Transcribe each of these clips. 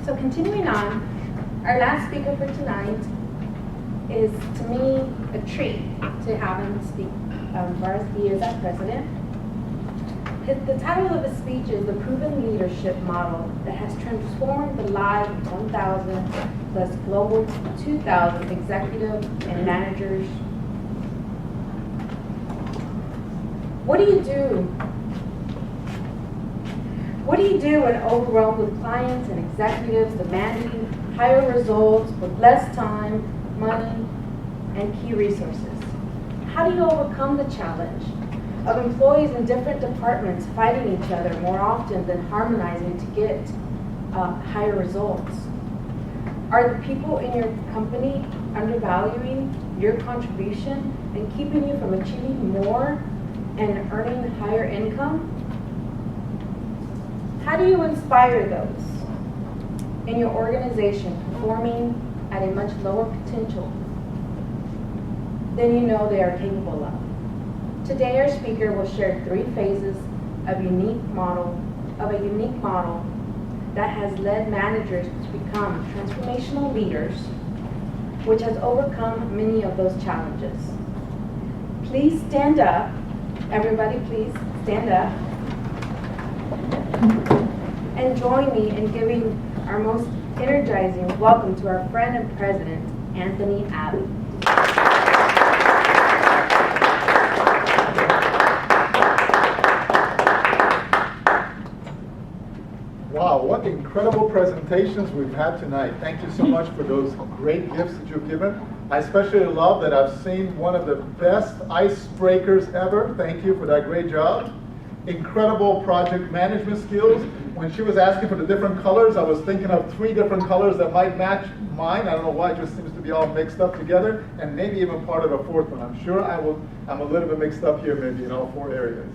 So continuing on, our last speaker for tonight is, to me, a treat to have him speak for us. He is our president. The title of his speech is The Proven Leadership Model That Has Transformed the Lives of 1,000 plus Global 2,000 executives and managers. What do you do? What do you do when overwhelmed with clients and executives demanding higher results with less time, money, and key resources? How do you overcome the challenge of employees in different departments fighting each other more often than harmonizing to get higher results? Are the people in your company undervaluing your contribution and keeping you from achieving more and earning higher income? How do you inspire those in your organization performing at a much lower potential than you know they are capable of? Today our speaker will share 3 phases of a unique model that has led managers to become transformational leaders, which has overcome many of those challenges. Please stand up. Everybody, please stand up and join me in giving our most energizing welcome to our friend and president, Anthony Abbey. Wow, what incredible presentations we've had tonight. Thank you so much for those great gifts that you've given. I especially love that I've seen one of the best icebreakers ever. Thank you for that great job. Incredible project management skills. When she was asking for the different colors, I was thinking of 3 different colors that might match mine. I don't know why, it just seems to be all mixed up together, and maybe even part of a 4th one. I'm sure I'm a little bit mixed up here maybe in all 4 areas.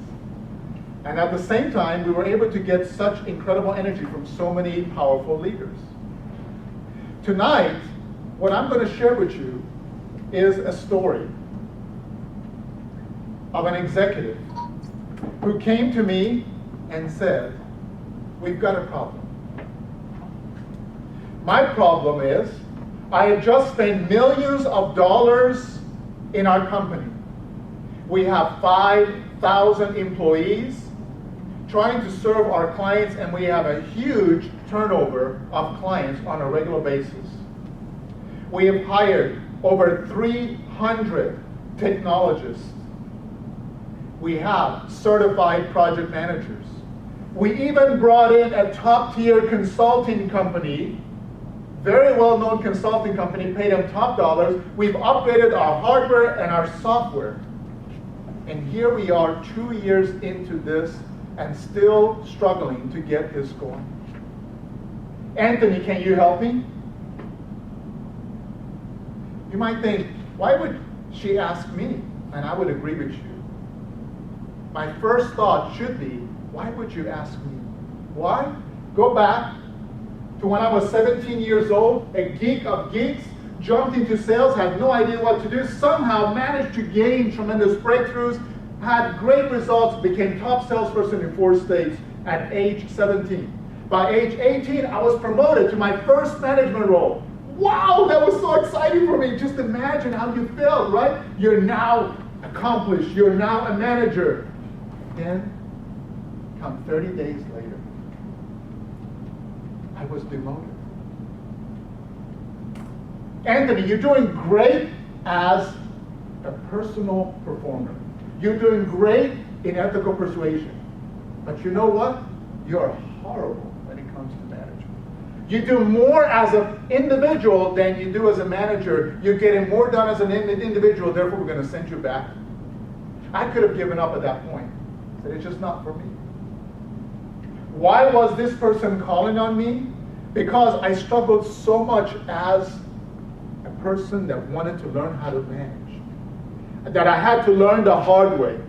And at the same time, we were able to get such incredible energy from so many powerful leaders. Tonight, what I'm going to share with you is a story of an executive who came to me and said, "We've got a problem. My problem is I have just spent millions of dollars in our company. We have 5,000 employees trying to serve our clients, and we have a huge turnover of clients on a regular basis. We have hired over 300 technologists. We have certified project managers. We even brought in a top-tier consulting company, very well-known consulting company, paid them top dollars. We've upgraded our hardware and our software. And here we are 2 years into this and still struggling to get this going. Anthony, can you help me?" You might think, why would she ask me? And I would agree with you. My first thought should be, why would you ask me? Why? Go back to when I was 17 years old, a geek of geeks, jumped into sales, had no idea what to do, somehow managed to gain tremendous breakthroughs, had great results, became top salesperson in 4 states at age 17. By age 18, I was promoted to my first management role. Wow, that was so exciting for me. Just imagine how you felt, right? You're now accomplished. You're now a manager. Then, come 30 days later, I was demoted. Anthony, you're doing great as a personal performer. You're doing great in ethical persuasion. But you know what? You're horrible when it comes to management. You do more as an individual than you do as a manager. You're getting more done as an individual, therefore we're going to send you back. I could have given up at that point. I said, it's just not for me. Why was this person calling on me? Because I struggled so much as a person that wanted to learn how to manage, that I had to learn the hard way.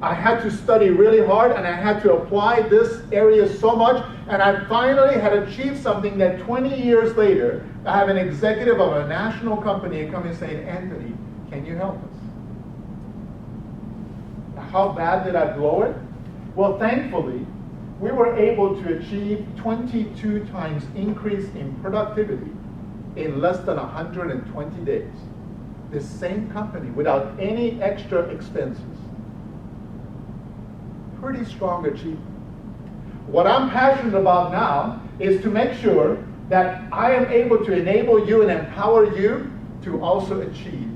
I had to study really hard, and I had to apply this area so much, and I finally had achieved something that 20 years later, I have an executive of a national company coming saying, "Anthony, can you help us?" How bad did I blow it? Well, thankfully, we were able to achieve 22 times increase in productivity in less than 120 days. The same company without any extra expenses. Pretty strong achievement. What I'm passionate about now is to make sure that I am able to enable you and empower you to also achieve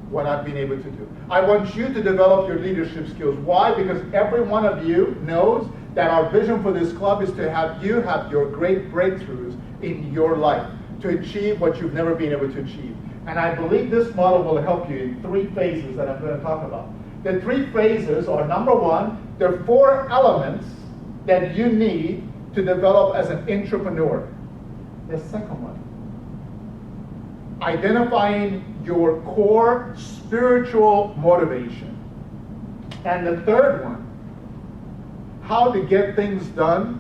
what I've been able to do. I want you to develop your leadership skills. Why? Because every one of you knows that our vision for this club is to have you have your great breakthroughs in your life to achieve what you've never been able to achieve. And I believe this model will help you in 3 phases that I'm going to talk about. The 3 phases are, number 1, there are 4 elements that you need to develop as an entrepreneur. The second one, identifying your core spiritual motivation. And the third one, how to get things done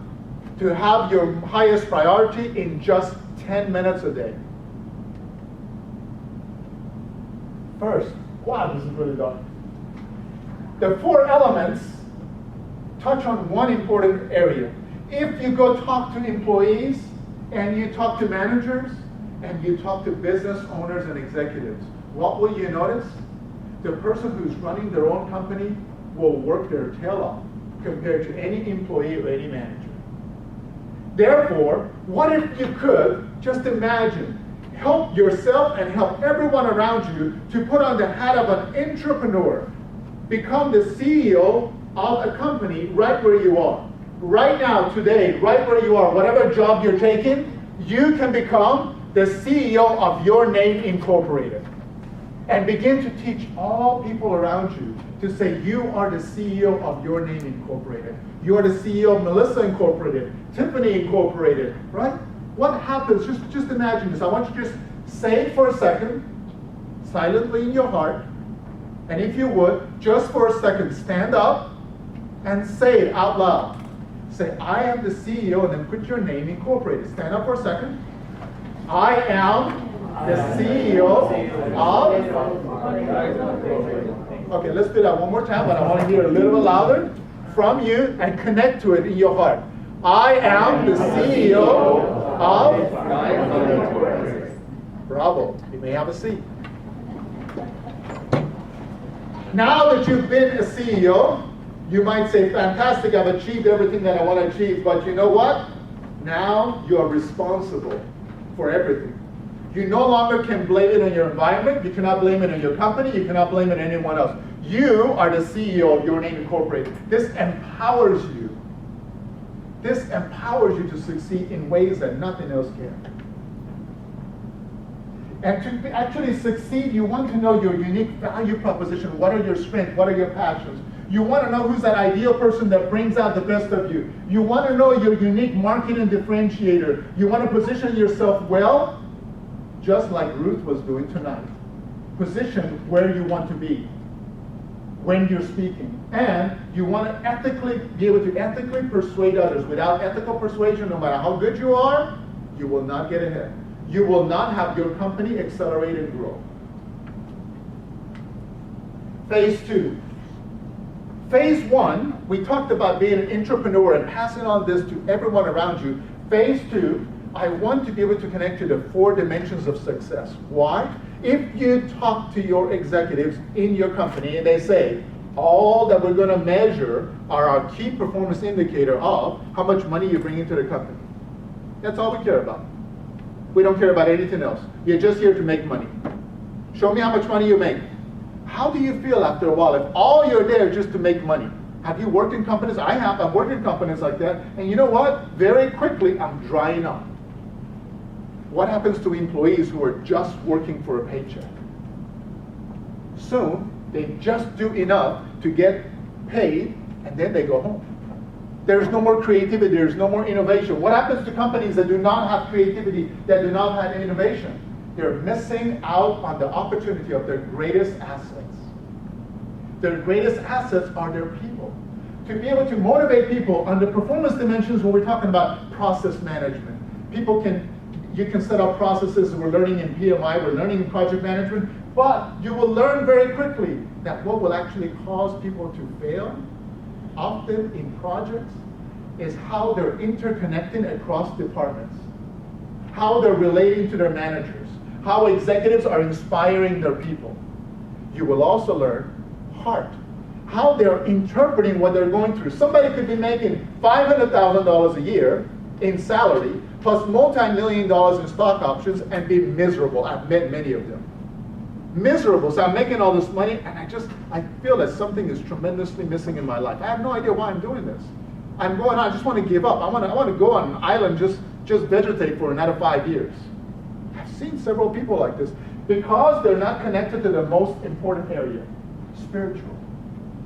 to have your highest priority in just 10 minutes a day. First, wow, this is really dark. The 4 elements touch on one important area. If you go talk to employees and you talk to managers and you talk to business owners and executives, what will you notice? The person who's running their own company will work their tail off compared to any employee or any manager. Therefore, what if you could just imagine, help yourself and help everyone around you to put on the hat of an entrepreneur, become the CEO of a company right where you are. Right now, today, right where you are, whatever job you're taking, you can become the CEO of Your Name Incorporated. And begin to teach all people around you to say, you are the CEO of Your Name Incorporated. You are the CEO of Melissa Incorporated, Tiffany Incorporated, right? What happens? Just imagine this. I want you to just say it for a second, silently in your heart. And if you would, just for a second, stand up and say it out loud. Say, I am the CEO, and then put Your Name Incorporated. Stand up for a second. I am the CEO of... Okay, let's do that one more time, but I want to hear it a little bit louder from you and connect to it in your heart. I am the CEO of... Bravo. You may have a seat. Now that you've been a CEO, you might say, fantastic, I've achieved everything that I want to achieve, but you know what? Now you are responsible for everything. You no longer can blame it on your environment, you cannot blame it on your company, you cannot blame it on anyone else. You are the CEO of Your Name Incorporated. This empowers you. This empowers you to succeed in ways that nothing else can. And to actually succeed, you want to know your unique value proposition. What are your strengths? What are your passions? You want to know who's that ideal person that brings out the best of you. You want to know your unique marketing differentiator. You want to position yourself well, just like Ruth was doing tonight. Position where you want to be when you're speaking. And you want to be able to ethically persuade others. Without ethical persuasion, no matter how good you are, you will not get ahead. You will not have your company accelerate and grow. Phase 2. Phase 1, we talked about being an entrepreneur and passing on this to everyone around you. Phase 2, I want to be able to connect to the 4 dimensions of success. Why? If you talk to your executives in your company and they say, all that we're going to measure are our key performance indicator of how much money you bring into the company. That's all we care about. We don't care about anything else. You're just here to make money. Show me how much money you make. How do you feel after a while if all you're there just to make money? Have you worked in companies? I have. I've worked in companies like that. And you know what? Very quickly, I'm drying up. What happens to employees who are just working for a paycheck? Soon, they just do enough to get paid, and then they go home. There's no more creativity. There's no more innovation. What happens to companies that do not have creativity, that do not have innovation? They're missing out on the opportunity of their greatest assets. Their greatest assets are their people. To be able to motivate people on the performance dimensions, when we're talking about process management, you can set up processes. We're learning in PMI, we're learning in project management, but you will learn very quickly that what will actually cause people to fail, often in projects, is how they're interconnecting across departments, how they're relating to their managers, how executives are inspiring their people. You will also learn heart, how they're interpreting what they're going through. Somebody could be making $500,000 a year in salary, plus multi-million dollars in stock options, and be miserable. I've met many of them. Miserable. So I'm making all this money, and I feel that something is tremendously missing in my life. I have no idea why I'm doing this. I'm going on, I just want to give up. I want to go on an island, just vegetate for another 5 years. I've seen several people like this because they're not connected to the most important area, spiritual.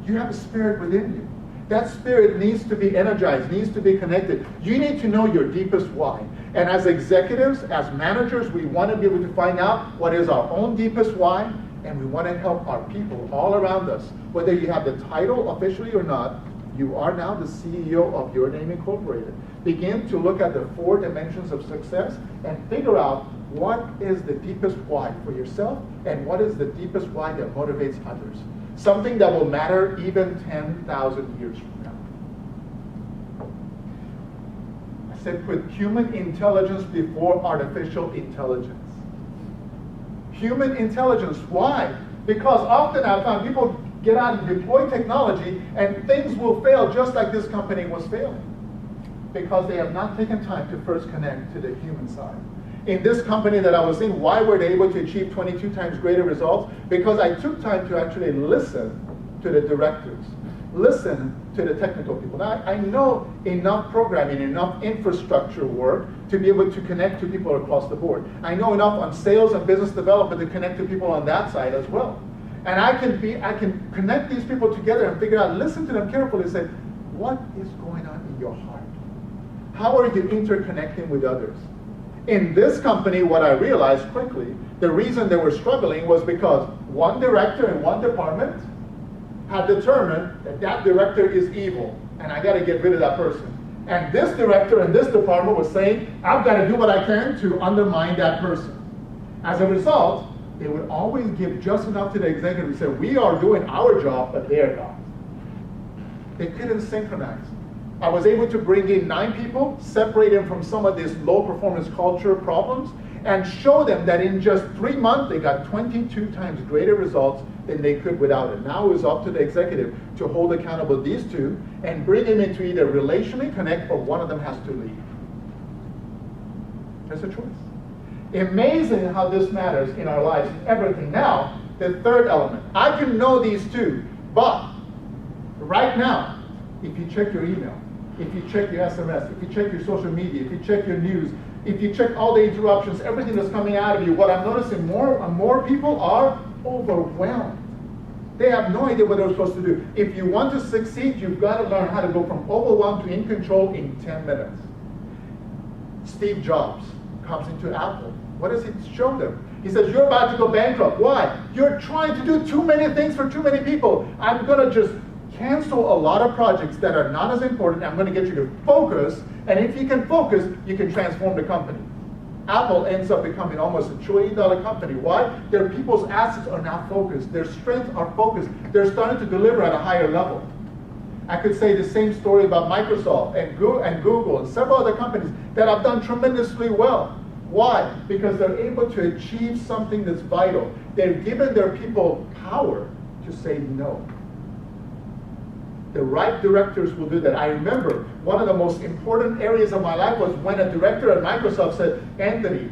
You have a spirit within you. That spirit needs to be energized, needs to be connected. You need to know your deepest why. And as executives, as managers, we want to be able to find out what is our own deepest why, and we want to help our people all around us. Whether you have the title officially or not, you are now the CEO of Your Name Incorporated. Begin to look at the 4 dimensions of success and figure out what is the deepest why for yourself and what is the deepest why that motivates others. Something that will matter even 10,000 years from now. I said put human intelligence before artificial intelligence. Human intelligence, why? Because often I found people get out and deploy technology and things will fail just like this company was failing. Because they have not taken time to first connect to the human side. In this company that I was in, why were they able to achieve 22 times greater results? Because I took time to actually listen to the directors, listen to the technical people. Now, I know enough programming, enough infrastructure work to be able to connect to people across the board. I know enough on sales and business development to connect to people on that side as well. And I can connect these people together and figure out, listen to them carefully and say, what is going on in your heart? How are you interconnecting with others? In this company, what I realized quickly, the reason they were struggling was because one director in one department had determined that that director is evil, and I got to get rid of that person. And this director in this department was saying, I've got to do what I can to undermine that person. As a result, they would always give just enough to the executive to say, we are doing our job, but they're not. They couldn't synchronize. I was able to bring in 9 people, separate them from some of these low performance culture problems, and show them that in just 3 months, they got 22 times greater results than they could without it. Now it was up to the executive to hold accountable these 2 and bring them into either relationally connect or one of them has to leave. That's a choice. Amazing how this matters in our lives, everything. Now, the third element. I can know these 2, but right now, if you check your email, if you check your SMS, if you check your social media, if you check your news, if you check all the interruptions, everything that's coming out of you, what I'm noticing more people are overwhelmed. They have no idea what they're supposed to do. If you want to succeed, you've got to learn how to go from overwhelmed to in control in 10 minutes. Steve Jobs comes into Apple. What does he show them? He says, you're about to go bankrupt. Why? You're trying to do too many things for too many people. I'm going to just cancel a lot of projects that are not as important. I'm going to get you to focus, and if you can focus, you can transform the company. Apple ends up becoming almost $1 trillion company. Why? Their people's assets are now focused. Their strengths are focused. They're starting to deliver at a higher level. I could say the same story about Microsoft and Google and several other companies that have done tremendously well. Why? Because they're able to achieve something that's vital. They've given their people power to say no. The right directors will do that. I remember one of the most important areas of my life was when a director at Microsoft said, Anthony,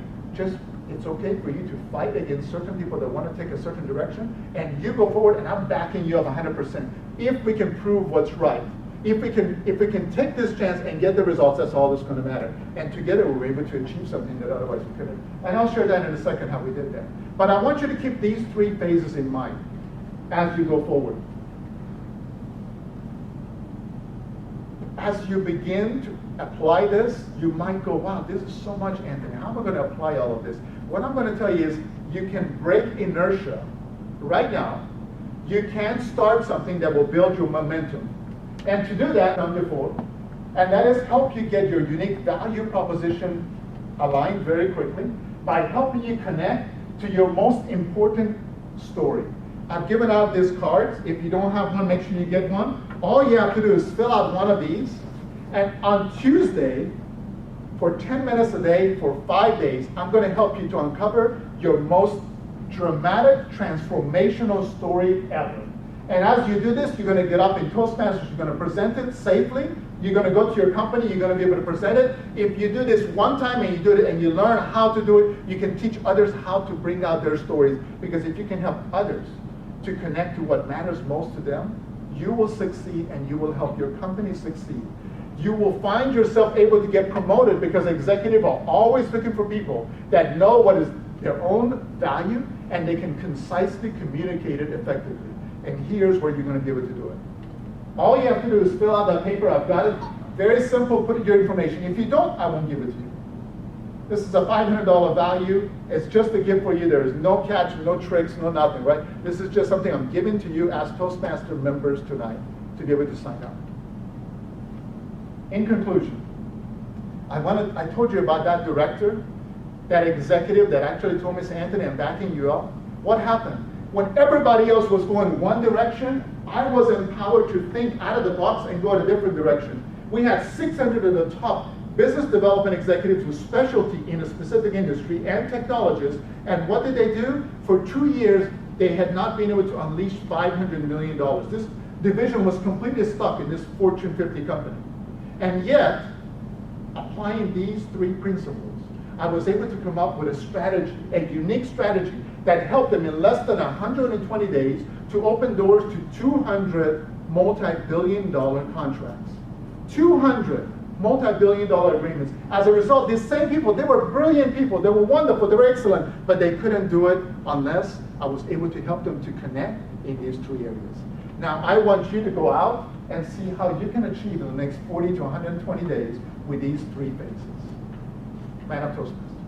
it's okay for you to fight against certain people that want to take a certain direction, and you go forward, and I'm backing you up 100%. If we can prove what's right, if we can take this chance and get the results, that's all that's going to matter. And together we were able to achieve something that otherwise we couldn't. And I'll share that in a second how we did that. But I want you to keep these 3 phases in mind as you go forward. As you begin to apply this, you might go, wow, this is so much, Anthony. How am I going to apply all of this? What I'm going to tell you is you can break inertia right now. You can start something that will build your momentum. And to do that, done before, and that is help you get your unique value proposition aligned very quickly by helping you connect to your most important story. I've given out these cards. If you don't have one, make sure you get one. All you have to do is fill out one of these, And on Tuesday, for 10 minutes a day, for 5 days, I'm going to help you to uncover your most dramatic, transformational story ever. And as you do this, you're going to get up in Toastmasters, you're going to present it safely, you're going to go to your company, you're going to be able to present it. If you do this one time and you do it and you learn how to do it, you can teach others how to bring out their stories. Because if you can help others to connect to what matters most to them, you will succeed and you will help your company succeed. You will find yourself able to get promoted because executives are always looking for people that know what is their own value and they can concisely communicate it effectively. And here's where you're going to be able to do it. All you have to do is fill out that paper. I've got it. Very simple. Put in your information. If you don't, I won't give it to you. This is a $500 value. It's just a gift for you. There is no catch, no tricks, no nothing, right? This is just something I'm giving to you as Toastmaster members tonight to be able to sign up. In conclusion, I told you about that director, that executive that actually told Miss Anthony, I'm backing you up. What happened? When everybody else was going one direction, I was empowered to think out of the box and go in a different direction. We had 600 of the top business development executives with specialty in a specific industry and technologists. And what did they do? For 2 years, they had not been able to unleash $500 million. This division was completely stuck in this Fortune 50 company. And yet, applying these 3 principles, I was able to come up with a strategy, a unique strategy that helped them in less than 120 days to open doors to 200 multi-billion-dollar contracts. 200 multi-billion-dollar agreements. As a result, these same people, they were brilliant people, they were wonderful, they were excellent, but they couldn't do it unless I was able to help them to connect in these 3 areas. Now, I want you to go out and see how you can achieve in the next 40 to 120 days with these 3 phases. Man up, Toastmasters.